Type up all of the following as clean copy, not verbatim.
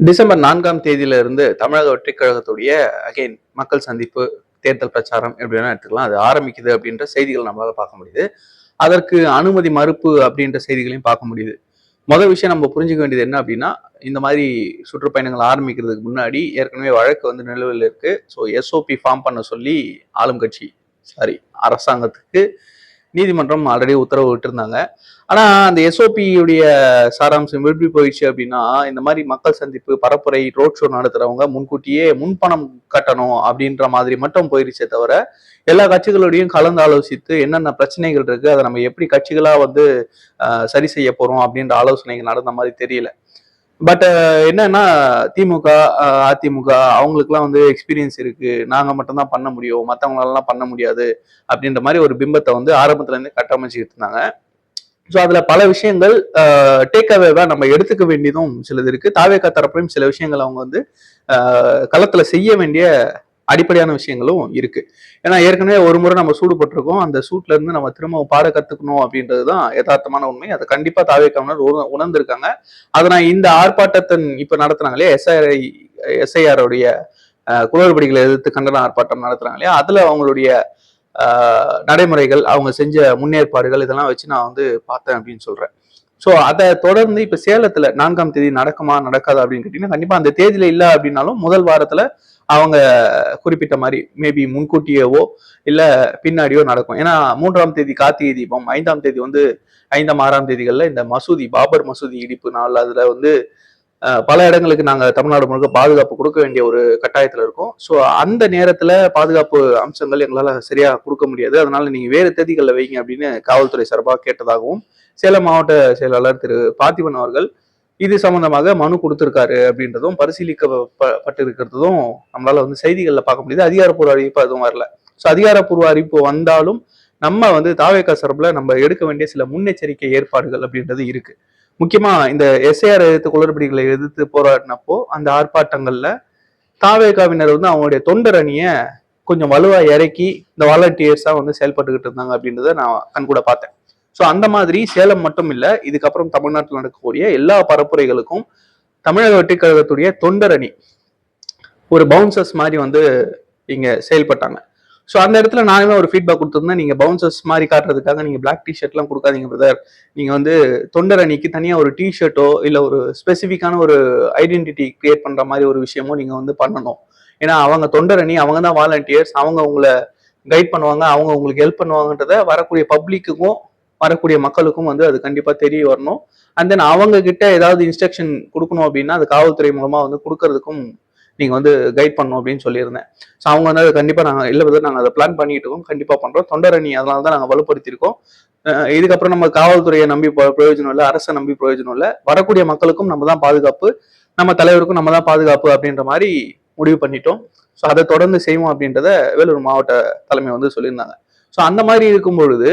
December 4ஆம் தேதியிலிருந்து தமிழக வெற்றிக் கழகத்துடைய அகைன் மக்கள் சந்திப்பு, தேர்தல் பிரச்சாரம் எப்படி வேணா எடுத்துக்கலாம். அது ஆரம்பிக்குது அப்படின்ற செய்திகள் நம்மளால பார்க்க முடியுது. அதற்கு அனுமதி மறுப்பு அப்படின்ற செய்திகளையும் பார்க்க முடியுது. முதல் விஷயம் நம்ம புரிஞ்சுக்க வேண்டியது என்ன அப்படின்னா, இந்த மாதிரி சுற்றுப்பயணங்கள் ஆரம்பிக்கிறதுக்கு முன்னாடி ஏற்கனவே வழக்கு வந்து நிலுவையில் இருக்கு. ஸோ எஸ்ஓபி ஃபார்ம் பண்ண சொல்லி ஆளும் கட்சி சாரி அரசாங்கத்துக்கு நீதிமன்றம் ஆல்ரெடி உத்தரவு விட்டிருந்தாங்க. ஆனா அந்த எஸ்ஓபி உடைய சாராம்சம் எப்படி போயிடுச்சு அப்படின்னா, இந்த மாதிரி மக்கள் சந்திப்பு, பரப்புரை, ரோட் ஷோ நடத்துறவங்க முன்கூட்டியே முன்பணம் கட்டணும் அப்படின்ற மாதிரி மட்டும் போயிருச்சே தவிர, எல்லா கட்சிகளோடையும் கலந்து ஆலோசித்து என்னென்ன பிரச்சனைகள் இருக்கு, அதை நம்ம எப்படி கட்சிகளா வந்து சரி செய்ய போறோம் அப்படின்ற ஆலோசனைகள் நடந்த மாதிரி தெரியல. பட் என்னன்னா திமுக, அதிமுக அவங்களுக்குலாம் வந்து எக்ஸ்பீரியன்ஸ் இருக்கு. நாங்க மட்டும் தான் பண்ண முடியும். மத்தவங்களாலலாம் பண்ண முடியாது. அப்படின்ற மாதிரி ஒரு பிம்பத்த வந்து ஆரம்பத்துல இருந்தே கட்டமைச்சுக்கிட்டு இருந்தாங்க. ஸோ அதுல பல விஷயங்கள் டேக் அவேவா நம்ம எடுத்துக்க வேண்டியதும் சிலது இருக்கு. தாவேகா தரப்புலையும் சில விஷயங்கள் அவங்க வந்து களத்துல செய்ய வேண்டிய அடிப்படையான விஷயங்களும் இருக்கு. ஏன்னா ஏற்கனவே ஒரு முறை நம்ம சூடு போட்டிருக்கோம். அந்த சூட்ல இருந்து நம்ம திரும்ப பாட கத்துக்கணும் அப்படின்றதுதான் யதார்த்தமான உண்மை. அதை கண்டிப்பா தாவேக்காவினர் உணர்ந்திருக்காங்க. அதை நான் இந்த ஆர்ப்பாட்டத்தின் இப்ப நடத்துனாங்க இல்லையா எஸ்ஐஆர் உடைய குளறுபடிகளை எதிர்த்து கண்டன ஆர்ப்பாட்டம் நடத்துறாங்க இல்லையா, அதுல அவங்களுடைய நடைமுறைகள், அவங்க செஞ்ச முன்னேற்பாடுகள் இதெல்லாம் வச்சு நான் வந்து பார்த்தேன் அப்படின்னு சொல்றேன். ஸோ அதை தொடர்ந்து இப்ப சேலத்துல 4ஆம் தேதி நடக்குமா நடக்காதா அப்படின்னு கேட்டீங்கன்னா, கண்டிப்பா அந்த தேதியில இல்லை அப்படின்னாலும் முதல் வாரத்துல அவங்க குறிப்பிட்ட மாதிரி மேபி முன்கூட்டியவோ இல்ல பின்னாடியோ நடக்கும். ஏன்னா 3ஆம் தேதி கார்த்திகை தீபம், 5ஆம் தேதி வந்து 5ஆம் 6ஆம் தேதிகள்ல இந்த மசூதி பாபர் மசூதி இடிப்பு நாள், அதுல வந்து பல இடங்களுக்கு நாங்க தமிழ்நாடு முழுக்க பாதுகாப்பு கொடுக்க வேண்டிய ஒரு கட்டாயத்துல இருக்கோம். ஸோ அந்த நேரத்துல பாதுகாப்பு அம்சங்கள் எங்களால சரியா கொடுக்க முடியாது. அதனால நீங்க வேறு தேதிகளில் வைங்க அப்படின்னு காவல்துறை சார்பாக கேட்டதாகவும் சேலம் மாவட்ட செயலாளர் திரு பார்த்திபன் அவர்கள் இது சம்பந்தமாக மனு கொடுத்திருக்காரு அப்படின்றதும் பரிசீலிக்கப்பட்டு இருக்கிறதும் நம்மளால வந்து செய்திகள்ல பார்க்க முடியுது. அதிகாரப்பூர்வ அறிவிப்பு அதுவும் வரல. ஸோ அதிகாரப்பூர்வ அறிவிப்பு வந்தாலும் நம்ம வந்து தாவேகா சார்பில் நம்ம எடுக்க வேண்டிய சில முன்னெச்சரிக்கை ஏற்பாடுகள் அப்படின்றது இருக்கு. முக்கியமா இந்த எஸ்ஐஆர் எதிர்த்து குளறுபடிகளை எதிர்த்து போராடினப்போ அந்த ஆர்ப்பாட்டங்கள்ல தாவேகாவினர் வந்து அவங்களுடைய தொண்டர் அணியை கொஞ்சம் வலுவா இறக்கி இந்த வாலண்டியர்ஸா வந்து செயல்பட்டுக்கிட்டு இருந்தாங்க அப்படின்றத நான் கண்கூட பார்த்தேன். ஸோ அந்த மாதிரி சேலம் மட்டும் இல்ல, இதுக்கப்புறம் தமிழ்நாட்டில் நடக்கக்கூடிய எல்லா பரப்புரைகளுக்கும் தமிழக வெற்றி கழகத்துடைய தொண்டர் அணி ஒரு பவுன்சர்ஸ் மாதிரி வந்து இங்க செயல்பட்டாங்க. ஸோ அந்த இடத்துல நானுமே ஒரு ஃபீட்பேக் கொடுத்துருந்தேன். நீங்க பவுன்சர்ஸ் மாதிரி காட்டுறதுக்காக நீங்க பிளாக் டிஷர்ட்லாம் கொடுக்காதீங்க பிரதர். நீங்க வந்து தொண்டர் அணிக்கு தனியா ஒரு டிஷர்ட்டோ இல்ல ஒரு ஸ்பெசிஃபிக்கான ஒரு ஐடென்டிட்டி கிரியேட் பண்ற மாதிரி ஒரு விஷயமோ நீங்க வந்து பண்ணணும். ஏன்னா அவங்க தொண்டர் அணி, அவங்க தான் வாலண்டியர்ஸ், அவங்க உங்களை கைட் பண்ணுவாங்க, அவங்க உங்களுக்கு ஹெல்ப் பண்ணுவாங்கன்றத வரக்கூடிய பப்ளிக்குக்கும் வரக்கூடிய மக்களுக்கும் வந்து அது கண்டிப்பா தெரிய வரணும். அண்ட் தென் அவங்க கிட்ட ஏதாவது இன்ஸ்ட்ரக்ஷன் கொடுக்கணும் அப்படின்னா அது காவல்துறை மூலமா வந்து கொடுக்கறதுக்கும் நீங்க வந்து கைட் பண்ணணும் அப்படின்னு சொல்லியிருந்தேன். ஸோ அவங்க வந்து கண்டிப்பா நாங்க இல்லை பதர் நாங்கள் அதை பிளான் பண்ணிட்டு இருக்கோம், கண்டிப்பா பண்றோம். தொண்டர் அணி அதனால தான் நாங்கள் வலுப்படுத்தியிருக்கோம். இதுக்கப்புறம் நம்ம காவல்துறையை நம்பி பிரயோஜனம் இல்லை, அரசை நம்பி பிரயோஜனம் இல்லை, வரக்கூடிய மக்களுக்கும் நம்ம தான் பாதுகாப்பு, நம்ம தலைவருக்கும் நம்ம தான் பாதுகாப்பு அப்படின்ற மாதிரி முடிவு பண்ணிட்டோம். ஸோ அதை தொடர்ந்து செய்வோம் அப்படின்றத வேலூர் மாவட்ட தலைமை வந்து சொல்லியிருந்தாங்க. ஸோ அந்த மாதிரி இருக்கும் பொழுது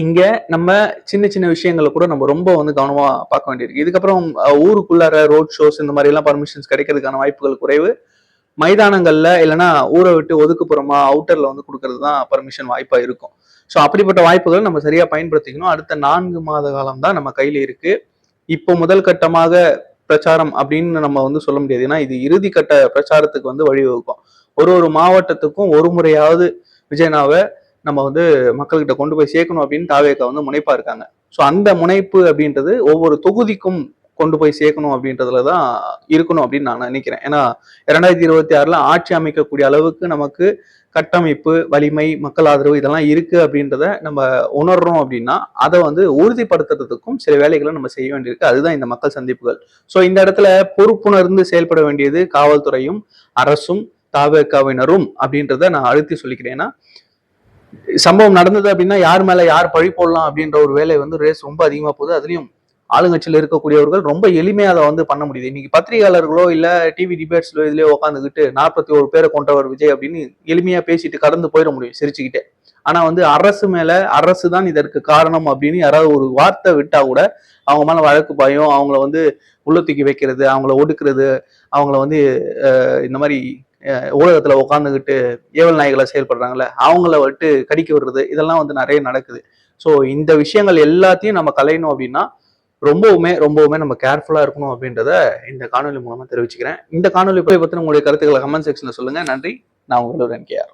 இங்க நம்ம சின்ன சின்ன விஷயங்களை கூட நம்ம ரொம்ப வந்து கவனமா பார்க்க வேண்டியிருக்கு. இதுக்கப்புறம் ஊருக்குள்ளார ரோட் ஷோஸ் இந்த மாதிரி எல்லாம் பர்மிஷன்ஸ் கிடைக்கிறதுக்கான வாய்ப்புகள் குறைவு. மைதானங்கள்ல இல்லைன்னா ஊரை விட்டு ஒதுக்குப்புறமா அவுட்டர்ல வந்து கொடுக்கறது தான் பர்மிஷன் வாய்ப்பா இருக்கும். ஸோ அப்படிப்பட்ட வாய்ப்புகளை நம்ம சரியா பயன்படுத்திக்கணும். அடுத்த 4 மாத காலம் தான் நம்ம கையில இருக்கு. இப்போ முதல் கட்டமாக பிரச்சாரம் அப்படின்னு நம்ம வந்து சொல்ல முடியாது. ஏன்னா இது இறுதி கட்ட பிரச்சாரத்துக்கு வந்து வழிவகுக்கும். ஒரு ஒரு மாவட்டத்துக்கும் ஒரு முறையாவது விஜயனாவை நம்ம வந்து மக்கள்கிட்ட கொண்டு போய் சேர்க்கணும் அப்படின்னு தாவேக்கா வந்து முனைப்பா இருக்காங்க. ஸோ அந்த முனைப்பு அப்படின்றது ஒவ்வொரு தொகுதிக்கும் கொண்டு போய் சேர்க்கணும் அப்படின்றதுலதான் இருக்கணும் அப்படின்னு நான் நினைக்கிறேன். ஏன்னா 2026 ஆட்சி அமைக்கக்கூடிய அளவுக்கு நமக்கு கட்டமைப்பு, வலிமை, மக்கள் ஆதரவு இதெல்லாம் இருக்கு அப்படின்றத நம்ம உணர்றோம் அப்படின்னா அதை வந்து உறுதிப்படுத்துறதுக்கும் சில வேலைகளை நம்ம செய்ய வேண்டியிருக்கு. அதுதான் இந்த மக்கள் சந்திப்புகள். ஸோ இந்த இடத்துல பொறுப்புணர்ந்து செயல்பட வேண்டியது காவல்துறையும் அரசும் தாவேக்காவினரும் அப்படின்றத நான் அழுத்தி சொல்லிக்கிறேன். ஏன்னா சம்பவம் நடந்தது அப்படின்னா யார் மேல யார் பழி போடலாம் அப்படின்ற ஒரு வேலை வந்து ரேஸ் ரொம்ப அதிகமா போகுது. அதுலயும் ஆளுங்கட்சியில் இருக்கக்கூடியவர்கள் ரொம்ப எளிமையா அதை வந்து பண்ண முடியுது. இன்னைக்கு பத்திரிகையாளர்களோ இல்ல டிவி டிபேட்ஸ்லோ இதுலயோ உட்காந்துக்கிட்டு 41 பேரை கொண்டவர் விஜய் அப்படின்னு எளிமையா பேசிட்டு கடந்து போயிட முடியும் சிரிச்சுக்கிட்டே. ஆனா வந்து அரசு மேல அரசு தான் இதற்கு காரணம் அப்படின்னு யாராவது ஒரு வார்த்தை விட்டா கூட அவங்க மேல வழக்கு பாயும், அவங்கள வந்து உள்ள தூக்கி வைக்கிறது, அவங்கள ஒடுக்குறது, அவங்கள வந்து இந்த மாதிரி ஊடகத்துல உட்காந்துக்கிட்டு ஏவல் நாய்களை செயல்படுறாங்கல்ல அவங்கள விட்டு கடிக்க விடுறது, இதெல்லாம் வந்து நிறைய நடக்குது. ஸோ இந்த விஷயங்கள் எல்லாத்தையும் நம்ம கலையணும் அப்படின்னா ரொம்பவுமே நம்ம கேர்ஃபுல்லா இருக்கணும் அப்படின்றத இந்த காணொலி மூலமா தெரிவிச்சுக்கிறேன். இந்த காணொலி பத்தின உங்களுடைய கருத்துக்களை கமெண்ட் செக்ஷன்ல சொல்லுங்க. நன்றி. நான் உங்களுடன் கேஆர்.